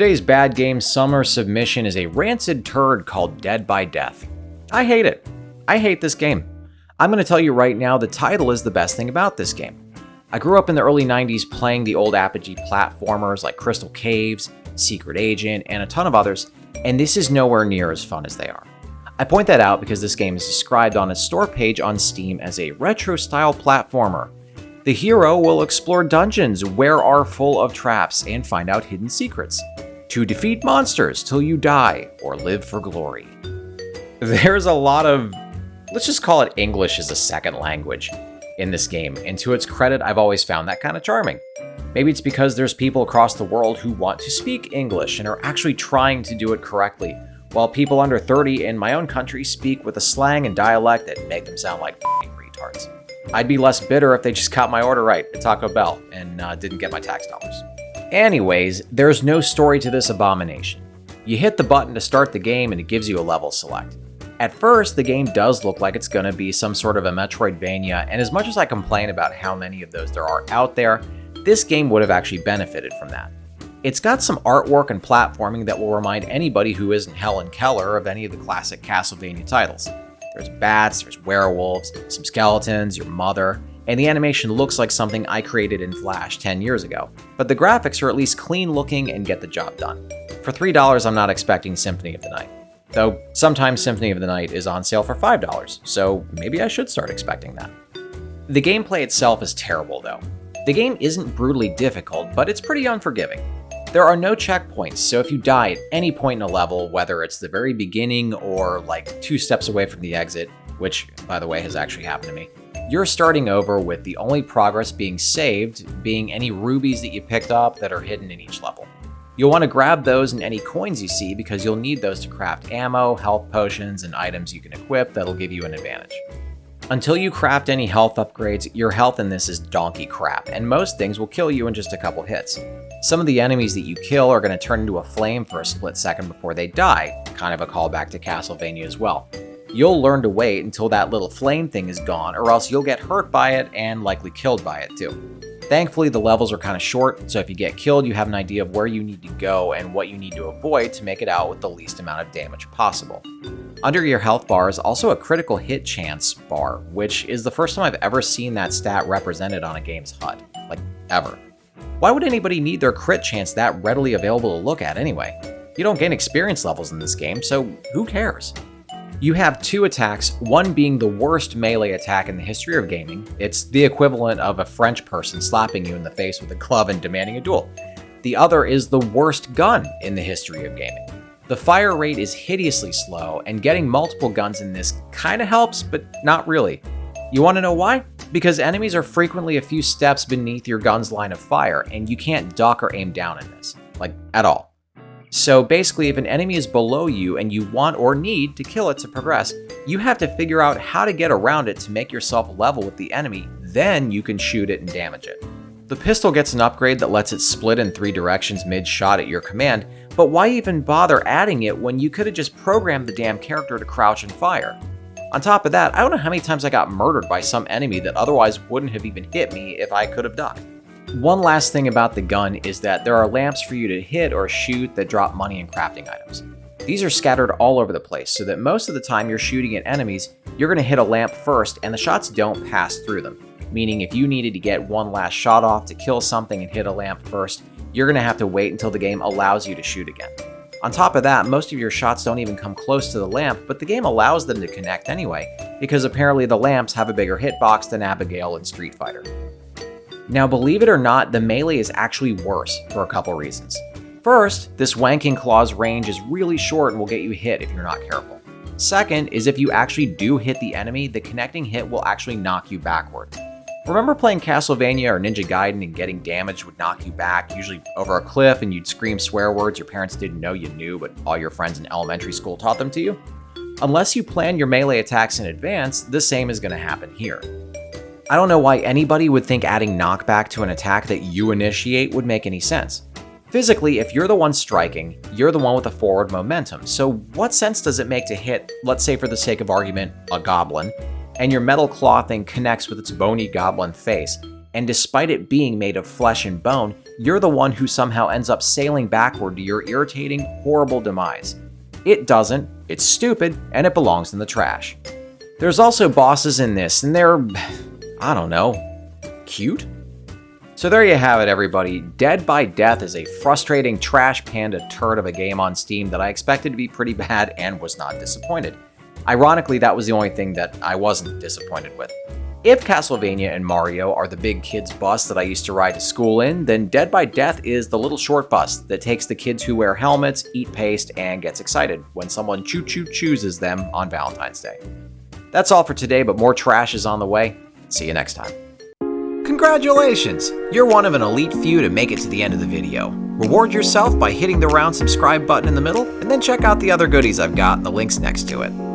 Today's bad game summer submission is a rancid turd called Dead by Death. I hate it. I hate this game. I'm going to tell you right now the title is the best thing about this game. I grew up in the early 90s playing the old Apogee platformers like Crystal Caves, Secret Agent, and a ton of others, and this is nowhere near as fun as they are. I point that out because this game is described on its store page on Steam as a retro-style platformer. The hero will explore dungeons where are full of traps and find out hidden secrets, to defeat monsters till you die or live for glory. There's a lot of, let's just call it English as a second language in this game, and to its credit, I've always found that kind of charming. Maybe it's because there's people across the world who want to speak English and are actually trying to do it correctly, while people under 30 in my own country speak with a slang and dialect that make them sound like f***ing retards. I'd be less bitter if they just got my order right at Taco Bell and didn't get my tax dollars. Anyways, there's no story to this abomination. You hit the button to start the game and it gives you a level select. At first, the game does look like it's going to be some sort of a Metroidvania, and as much as I complain about how many of those there are out there, this game would have actually benefited from that. It's got some artwork and platforming that will remind anybody who isn't Helen Keller of any of the classic Castlevania titles. There's bats, there's werewolves, some skeletons, your mother, and the animation looks like something I created in Flash 10 years ago. But the graphics are at least clean looking and get the job done. For $3, I'm not expecting Symphony of the Night. Though sometimes Symphony of the Night is on sale for $5, so maybe I should start expecting that. The gameplay itself is terrible though. The game isn't brutally difficult, but it's pretty unforgiving. There are no checkpoints, so if you die at any point in a level, whether it's the very beginning or like 2 steps away from the exit, which by the way has actually happened to me, you're starting over with the only progress being saved being any rubies that you picked up that are hidden in each level. You'll want to grab those and any coins you see because you'll need those to craft ammo, health potions, and items you can equip that'll give you an advantage. Until you craft any health upgrades, your health in this is donkey crap, and most things will kill you in just a couple hits. Some of the enemies that you kill are going to turn into a flame for a split second before they die, kind of a callback to Castlevania as well. You'll learn to wait until that little flame thing is gone, or else you'll get hurt by it and likely killed by it too. Thankfully, the levels are kind of short, so if you get killed, you have an idea of where you need to go and what you need to avoid to make it out with the least amount of damage possible. Under your health bar is also a critical hit chance bar, which is the first time I've ever seen that stat represented on a game's HUD. Like, ever. Why would anybody need their crit chance that readily available to look at anyway? You don't gain experience levels in this game, so who cares? You have 2 attacks, one being the worst melee attack in the history of gaming. It's the equivalent of a French person slapping you in the face with a club and demanding a duel. The other is the worst gun in the history of gaming. The fire rate is hideously slow, and getting multiple guns in this kinda helps, but not really. You wanna know why? Because enemies are frequently a few steps beneath your gun's line of fire, and you can't duck or aim down in this, like, at all. So basically, if an enemy is below you and you want or need to kill it to progress, you have to figure out how to get around it to make yourself level with the enemy, then you can shoot it and damage it. The pistol gets an upgrade that lets it split in 3 directions mid-shot at your command, but why even bother adding it when you could have just programmed the damn character to crouch and fire? On top of that, I don't know how many times I got murdered by some enemy that otherwise wouldn't have even hit me if I could have ducked. One last thing about the gun is that there are lamps for you to hit or shoot that drop money and crafting items. These are scattered all over the place, so that most of the time you're shooting at enemies, you're going to hit a lamp first and the shots don't pass through them. Meaning if you needed to get one last shot off to kill something and hit a lamp first, you're going to have to wait until the game allows you to shoot again. On top of that, most of your shots don't even come close to the lamp, but the game allows them to connect anyway, because apparently the lamps have a bigger hitbox than Abigail in Street Fighter. Now, believe it or not, the melee is actually worse for a couple reasons. First, this wanking claw's range is really short and will get you hit if you're not careful. Second is if you actually do hit the enemy, the connecting hit will actually knock you backward. Remember playing Castlevania or Ninja Gaiden and getting damaged would knock you back, usually over a cliff, and you'd scream swear words your parents didn't know you knew, but all your friends in elementary school taught them to you? Unless you plan your melee attacks in advance, the same is going to happen here. I don't know why anybody would think adding knockback to an attack that you initiate would make any sense. Physically, if you're the one striking, you're the one with the forward momentum, so what sense does it make to hit, let's say for the sake of argument, a goblin, and your metal claw thing connects with its bony goblin face, and despite it being made of flesh and bone, you're the one who somehow ends up sailing backward to your irritating, horrible demise. It doesn't, it's stupid, and it belongs in the trash. There's also bosses in this, and they're, I don't know, cute? So there you have it, everybody. Dead by Death is a frustrating trash panda turd of a game on Steam that I expected to be pretty bad and was not disappointed. Ironically, that was the only thing that I wasn't disappointed with. If Castlevania and Mario are the big kids bus that I used to ride to school in, then Dead by Death is the little short bus that takes the kids who wear helmets, eat paste, and gets excited when someone chooses them on Valentine's Day. That's all for today, but more trash is on the way. See you next time. Congratulations! You're one of an elite few to make it to the end of the video. Reward yourself by hitting the round subscribe button in the middle, and then check out the other goodies I've got in the links next to it.